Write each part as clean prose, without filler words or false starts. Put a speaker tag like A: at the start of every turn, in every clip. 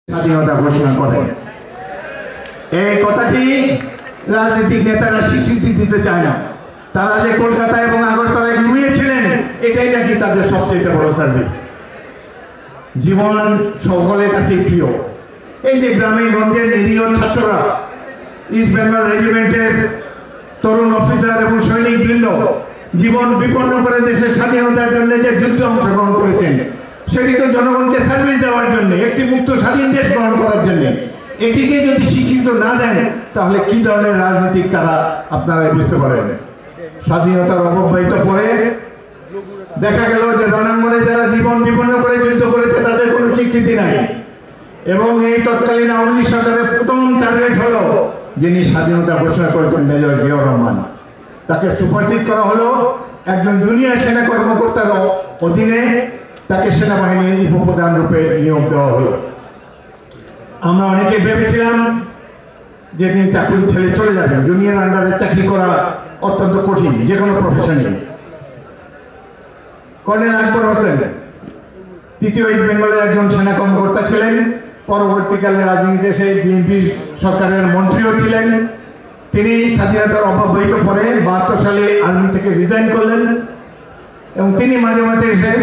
A: স্বাধীনতা ঘোষণা করেন। এই কথাটি রাজনৈতিক নেতারা স্বীকৃতি দিতে চায় না। তারা যে কলকাতা এবং আগরতলায় ঘুমিয়েছিলেন, এটাই নাকি তাদের সবচেয়ে বড় সার্ভিস। জীবন সকলের কাছে প্রিয়। এই যে গ্রামে গঞ্জের নিরীহ ছাত্ররা, ইস্ট বেঙ্গল রেজিমেন্টের তরুণ অফিসার এবং সৈনিক বৃন্দ জীবন বিপন্ন করে দেশের স্বাধীনতার জন্য যে যুদ্ধে অংশগ্রহণ করেছেন, সেটি তো জনগণকে সার্ভিস দেওয়ার জন্য, একটি মুক্ত স্বাধীন দেশ গ্রহণ করার জন্য। এটিকে যদি স্বীকৃত না দেন, তাহলে কি ধরনের রাজনীতিক তারা আপনারা বুঝতে পারেন। স্বাধীনতার অব্যবহিত পরে দেখা গেল যে রণাঙ্গনে যারা জীবন বিপন্ন করে যুদ্ধ করেছে তাদের কোনো স্বীকৃতি নাই। এবং এই তৎকালীন আওয়ামী লীগ সরকারের প্রথম টার্গেট হলো যিনি স্বাধীনতা ঘোষণা করেছেন মেজর জিয়াউর রহমান। তাকে সুপারসিড করা হলো, একজন জুনিয়র সেনা কর্মকর্তার অধীনে তাকে সেনাবাহিনীর উপপ্রধান রূপে নিয়োগ দেওয়া হলো। আমরা অনেকে ভেবেছিলাম যে তিনি চাকরি ছেড়ে চলে যাবেন। জুনিয়র আন্ডারে চাকরি করা অত্যন্ত কঠিন, যে কোনো প্রফেশনে। কর্নেল আকবর হোসেন তৃতীয় ইস্ট বেঙ্গলের একজন সেনা কর্মকর্তা ছিলেন। পরবর্তীকালে রাজনীতিতে এসে বিএনপি সরকারের মন্ত্রীও ছিলেন। তিনি স্বাধীনতার অব্যবহিত পরে 72 সালে আর্মি থেকে রিজাইন করলেন এবং তিনি মাঝে মাঝে এসে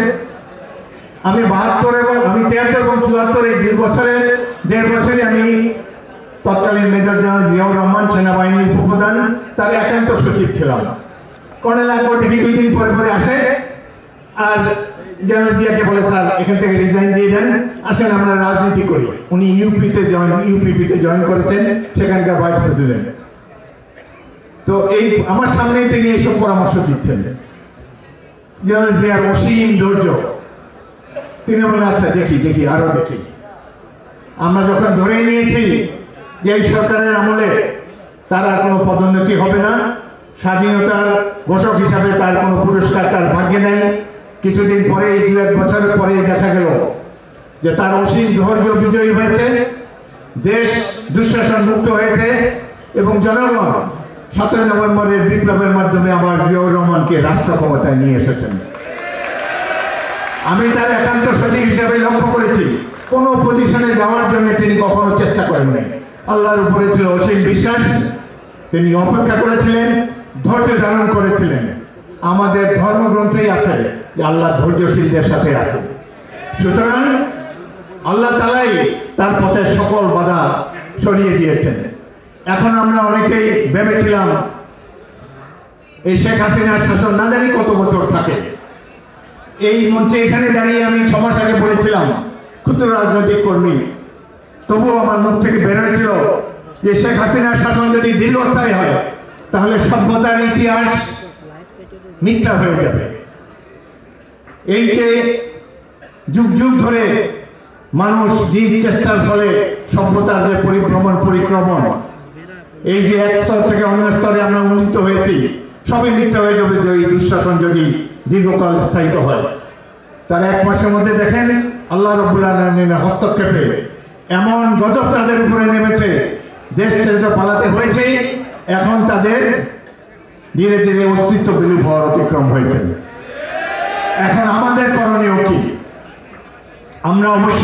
A: আমি 72 এবং আমি 73 এবং 74 এই 2 বছরের 1.5 বছরে আমি তৎকালীন মেজর জেনারেল জিয়াউর রহমান সেনাবাহিনীর উপপ্রধান তার একান্ত সচিব ছিলাম। কর্নেল আকবর দেখি 2 দিন পরে পরে আসে আর জেনারেল জিয়াকে বলে, স্যার এখান থেকে রিজাইন দিয়ে দেন, আসেন আমরা রাজনীতি করি। উনি ইউপিপিতে জয়েন করেছেন, সেখানকার ভাইস প্রেসিডেন্ট। তো এই আমার সামনেই তিনি এইসব পরামর্শ দিচ্ছেন। জেনারেল জিয়ার অসীম ধৈর্য। তিনি বলেন, আচ্ছা দেখি আরো দেখি। আমরা যখন ধরে নিয়েছি যে এই সরকারের আমলে তার আর কোনো পদোন্নতি হবে না, স্বাধীনতার ঘোষক হিসাবে তার কোনো পুরস্কার তার ভাগ্যে নেই। কিছুদিন পরে, 2-1 বছরের পরে দেখা গেল যে তার অসীম ধৈর্য বিজয়ী হয়েছে, দেশ দুঃশাসন মুক্ত হয়েছে এবং জনগণ 17 নভেম্বরের বিপ্লবের মাধ্যমে আবার জিয়াউর রহমানকে রাষ্ট্র ক্ষমতায় নিয়ে এসেছেন। আমি তার একান্ত সচিব হিসাবে লক্ষ্য করেছি, কোনো পজিশনে যাওয়ার জন্য তিনি কখনো চেষ্টা করেননি। আল্লাহর উপরে ছিল অসীম বিশ্বাস। তিনি অপেক্ষা করেছিলেন, ধৈর্য ধারণ করেছিলেন। আমাদের ধর্মগ্রন্থেই আছে যে আল্লাহ ধৈর্যশীলদের সাথে আছে। সুতরাং আল্লাহ তাআলাই তার পথে সকল বাধা সরিয়ে দিয়েছেন। এখন আমরা অনেকেই ভেবেছিলাম এই শেখ হাসিনার শাসন না জানি কত বছর থাকে। এই মঞ্চে এখানে দাঁড়িয়ে আমি 6 মাস আগে বলেছিলাম, ক্ষুদ্র রাজনৈতিক কর্মী, তবুও আমার মুখ থেকে বের হয়েছিল যে শেখ হাসিনার শাসন যদি দীর্ঘস্থায়ী হয় তাহলে সভ্যতার ইতিহাস মিথ্যা হয়ে যাবে। এই যে যুগ যুগ ধরে মানুষ চেষ্টার ফলে সভ্যতার যে পরিক্রমণ, এই যে এক স্তর থেকে অন্য স্তরে আমরা উন্নীত হয়েছি, সবই মিথ্যা হয়ে যাবে এই দুঃশাসন যদি দীর্ঘকাল স্থায়িত হয়। তার 1 মাসের মধ্যে দেখেন আল্লাহ রাব্বুল আলামিনের হস্তক্ষেপে এমন গজব তাদের উপরে নেমেছে, দেশ ছেড়ে পালাতে হয়েছে। এখন তাদের ধীরে ধীরে অস্তিত্ব বিলীন হওয়ার অতিক্রম হয়েছে। এখন আমাদের করণীয় কি? আমরা অবশ্যই